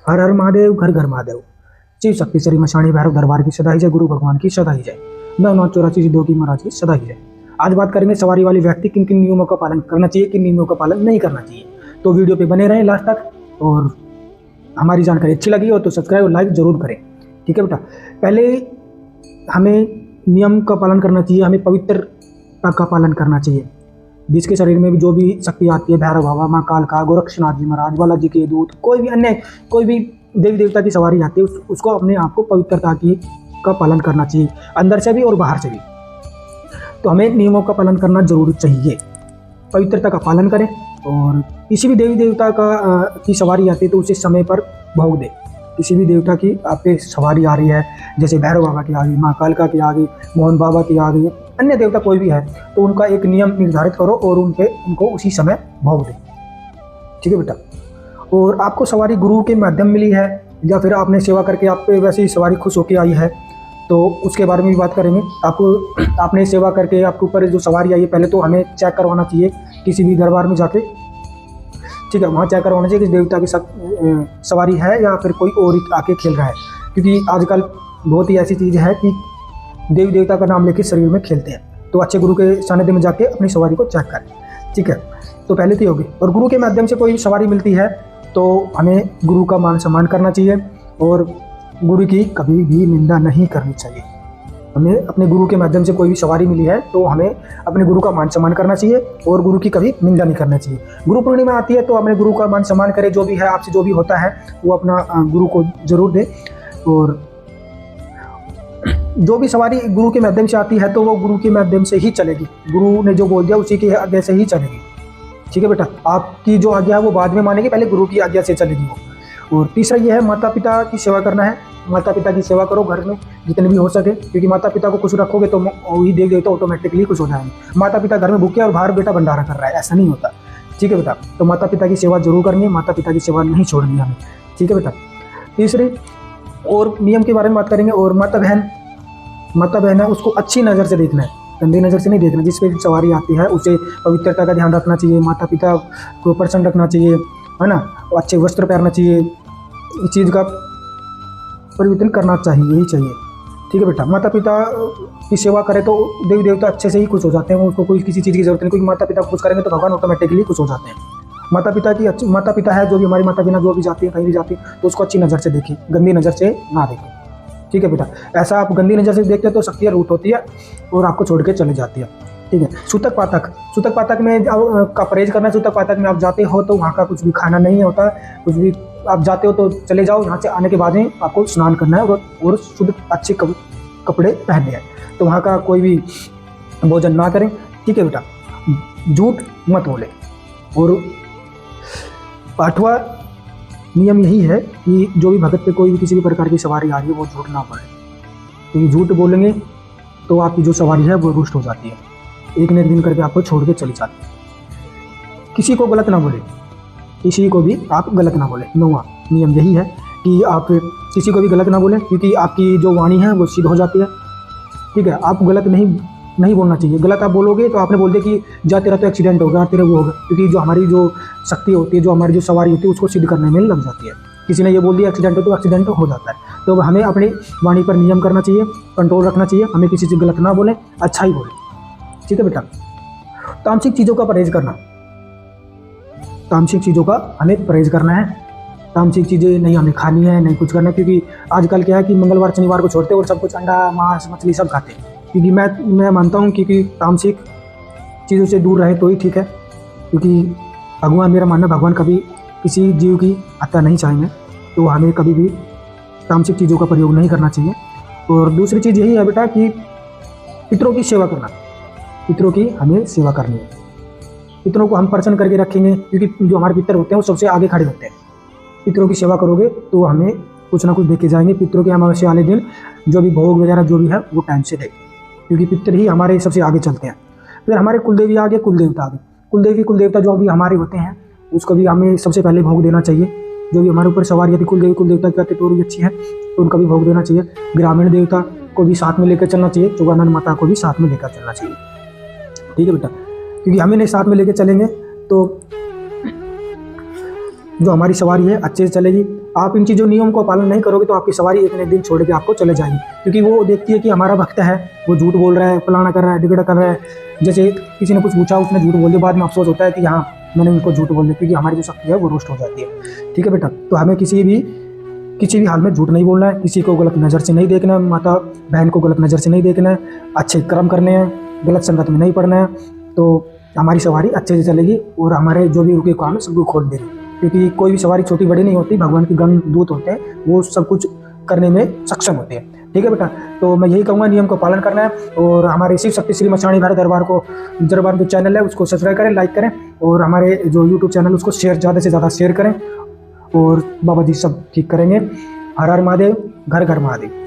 हर हर महादेव, घर घर महादेव। शिव शक्ति श्री मशाणी भैरव दरबार की सदा ही जय, गुरु भगवान की सदा ही जय, 9 9 84 सिद्धों की महाराज की सदा ही जय। आज बात करेंगे सवारी वाले व्यक्ति किन किन नियमों का पालन करना चाहिए, किन नियमों का पालन नहीं करना चाहिए। तो वीडियो पे बने रहें लास्ट तक, और हमारी जानकारी अच्छी लगी हो तो सब्सक्राइब और लाइक जरूर करें। ठीक है बेटा, पहले हमें नियम का पालन करना चाहिए, हमें पवित्रता का पालन करना चाहिए। जिसके शरीर में भी जो भी शक्ति आती है, भैरव बाबा, माँ कालका, गोरक्षनाथ जी महाराज, बालाजी के दूत, कोई भी अन्य कोई भी देवी देवता की सवारी आती है, उसको अपने आप को पवित्रता की का पालन करना चाहिए, अंदर से भी और बाहर से भी। तो हमें नियमों का पालन करना जरूर चाहिए, पवित्रता का पालन करें। और किसी भी देवी देवता की सवारी आती है तो उसे समय पर भोग दे। किसी भी देवता की आपके सवारी आ रही है, जैसे भैरव बाबा की आ गई, माँ कालका की आ गई, मोहन बाबा की आ गई, अन्य देवता कोई भी है, तो उनका एक नियम निर्धारित करो और उनको उसी समय भोग दे। ठीक है बेटा। और आपको सवारी गुरु के माध्यम मिली है या फिर आपने सेवा करके आप पे वैसे ही सवारी खुश होकर आई है, तो उसके बारे में भी बात करेंगे। आपने सेवा करके आपके ऊपर जो सवारी आई है, पहले तो हमें चेक करवाना चाहिए किसी भी दरबार में जाके। ठीक है, वहाँ चेक करवाना चाहिए कि देवता की सवारी है या फिर कोई और आके खेल रहा है, क्योंकि आजकल बहुत ही ऐसी चीज़ है कि देवी देवता का नाम लेके शरीर में खेलते हैं। तो अच्छे गुरु के सानिध्य में जाके अपनी सवारी को चेक करें। ठीक है, तो पहले तो होगी। और गुरु के माध्यम से कोई सवारी मिलती है तो हमें गुरु का मान सम्मान करना चाहिए और गुरु की कभी भी निंदा नहीं करनी चाहिए। हमें अपने गुरु के माध्यम से कोई भी सवारी मिली है तो हमें अपने गुरु का मान सम्मान करना चाहिए और गुरु की कभी निंदा नहीं करना चाहिए। गुरु पूर्णिमा आती है तो अपने गुरु का मान सम्मान करें, जो भी है आपसे जो भी होता है वो अपना गुरु को जरूर दे। और जो भी सवारी गुरु के माध्यम से आती है तो वो गुरु के माध्यम से ही चलेगी, गुरु ने जो बोल दिया उसी की आज्ञा से ही चलेगी। ठीक है बेटा, आपकी जो आज्ञा है वो बाद में मानेगी, पहले गुरु की आज्ञा से चलेगी वो। और तीसरा ये है, माता पिता की सेवा करना है। माता पिता की सेवा करो घर में जितने भी हो सके, क्योंकि माता पिता को खुश रखोगे तो वही देव देवता ऑटोमेटिकली खुश हो जाएंगे। माता पिता घर में भूखे और बाहर बेटा भंडारा कर रहा है, ऐसा नहीं होता। ठीक है बेटा, तो माता पिता की सेवा जरूर करनी है, माता पिता की सेवा नहीं छोड़नी है हमें। ठीक है बेटा। तीसरे और नियम के बारे में बात करेंगे। और माता बहन है, उसको अच्छी नज़र से देखना है, गंदी नज़र से नहीं देखना। जिस पे सवारी आती है उसे पवित्रता का ध्यान रखना चाहिए, माता पिता को प्रसन्न रखना चाहिए, है ना, अच्छे वस्त्र पहनना चाहिए, इस चीज़ का परिवर्तन करना चाहिए, यही चाहिए। ठीक है बेटा, माता पिता की सेवा करें तो देवी देवता अच्छे से ही खुश हो जाते हैं, उसको कोई किसी चीज़ की जरूरत नहीं, क्योंकि माता पिता को खुश करेंगे तो भगवान ऑटोमेटिकली खुश हो जाते हैं। माता पिता है, जो भी हमारी माता पिता जो भी जाती है कहीं भी जाती है तो उसको अच्छी नज़र से देखें, गंदी नज़र से ना देखें। ठीक है बेटा, ऐसा आप गंदी नज़र से देखते हैं तो शक्तियाँ रूट होती है और आपको छोड़ के चले जाती है। ठीक है। सूतक पातक में का परहेज करना है। सूतक पातक में आप जाते हो तो वहाँ का कुछ भी खाना नहीं होता, कुछ भी आप जाते हो तो चले जाओ, यहाँ से आने के बाद में आपको स्नान करना है और शुद्ध अच्छे कपड़े पहनने हैं, तो वहाँ का कोई भी भोजन ना करें। ठीक है बेटा, झूठ मत बोले। और 8वां नियम यही है कि जो भी भगत पे कोई भी किसी भी प्रकार की सवारी आ रही है वो झूठ ना बोले, क्योंकि झूठ बोलेंगे तो आपकी जो सवारी है वो रुष्ट हो जाती है, एक न एक दिन करके आपको छोड़ के चली जाती है। किसी को गलत ना बोले, किसी को भी आप गलत ना बोले। 9वां नियम यही है कि आप किसी को भी गलत ना बोलें, क्योंकि आपकी जो वाणी है वो सिद्ध हो जाती है। ठीक है, आप गलत नहीं बोलना चाहिए। गलत आप बोलोगे तो आपने बोल दिया कि जा तेरा तो एक्सीडेंट होगा, तेरा वो होगा, क्योंकि जो हमारी जो शक्ति होती है, जो हमारी जो सवारी होती है उसको सिद्ध करने में लग जाती है। किसी ने ये बोल दिया एक्सीडेंट हो तो एक्सीडेंट हो जाता है। तो हमें अपनी वाणी पर नियम करना चाहिए, कंट्रोल रखना चाहिए, हमें किसी से गलत ना बोले, अच्छा ही बोले। ठीक है बेटा। तामसिक चीज़ों का परहेज करना, तामसिक चीज़ों का हमें परहेज करना है। तामसिक चीज़ें नहीं हमें खानी है, नहीं कुछ करना है, क्योंकि आजकल क्या है कि मंगलवार शनिवार को छोड़ते हैं और सब कुछ अंडा मांस मछली सब खाते हैं। क्योंकि मैं मानता हूँ कि तामसिक चीज़ों से दूर रहे तो ही ठीक है, क्योंकि भगवान, मेरा मानना भगवान कभी किसी जीव की हत्या नहीं चाहेंगे, तो हमें कभी भी तामसिक चीज़ों का प्रयोग नहीं करना चाहिए। और दूसरी चीज़ यही है बेटा कि पितरों की सेवा करना, पितरों की हमें सेवा करनी है। पितरों को हम प्रसन्न करके रखेंगे, क्योंकि जो हमारे पितर होते हैं वो सबसे आगे खड़े होते हैं। पितरों की सेवा करोगे तो हमें कुछ ना कुछ देके जाएंगे। पितरों के अमावस्या वाले दिन जो भी भोग वगैरह जो भी है वो टाइम से दें, क्योंकि पितर ही हमारे सबसे आगे चलते हैं। फिर हमारे कुलदेवी आगे, कुलदेवता आगे। कुलदेवता जो भी हमारे होते हैं उसको भी हमें सबसे पहले भोग देना चाहिए। जो भी हमारे ऊपर सवारी यदि कुलदेवता की आती तो भी अच्छी है, तो उनका भी भोग देना चाहिए। ग्रामीण देवता को भी साथ में लेकर चलना चाहिए, चौगानंद माता को भी साथ में लेकर चलना चाहिए। ठीक है बेटा, क्योंकि हमें नहीं साथ में लेकर चलेंगे तो जो हमारी सवारी है अच्छे से चलेगी, आप इन चीज़ों नियम को पालन नहीं करोगे तो आपकी सवारी एक न एक दिन छोड़ के आपको चले जाएगी, क्योंकि वो देखती है कि हमारा भक्त है, वो झूठ बोल रहा है, फलाना कर रहा है, डिगड़ा कर रहा है। जैसे किसी ने कुछ पूछा, उसने झूठ बोल दिया, बाद में अफसोस होता है कि हाँ मैंने उनको झूठ बोल दिया, क्योंकि हमारी जो शक्ति है वो रोस्ट हो जाती है। ठीक है बेटा, तो हमें किसी भी हाल में झूठ नहीं बोलना है, किसी को गलत नज़र से नहीं देखना है, माता बहन को गलत नज़र से नहीं देखना है, अच्छे कर्म करने हैं, गलत संगत में नहीं पड़ना है, तो हमारी सवारी अच्छे से चलेगी और हमारे जो भी रुके काम है सबको खोल देंगे। क्योंकि कोई भी सवारी छोटी बड़ी नहीं होती, भगवान के गण दूत होते हैं, वो सब कुछ करने में सक्षम होते हैं। ठीक है बेटा, तो मैं यही कहूँगा नियम को पालन करना है और हमारे शिव शक्ति श्री मच्छाणी भारत दरबार जो चैनल है उसको सब्सक्राइब करें, लाइक करें और हमारे जो यूट्यूब चैनल उसको ज़्यादा से ज़्यादा शेयर करें और बाबा जी सब ठीक करेंगे। हर हर महादेव, घर घर महादेव।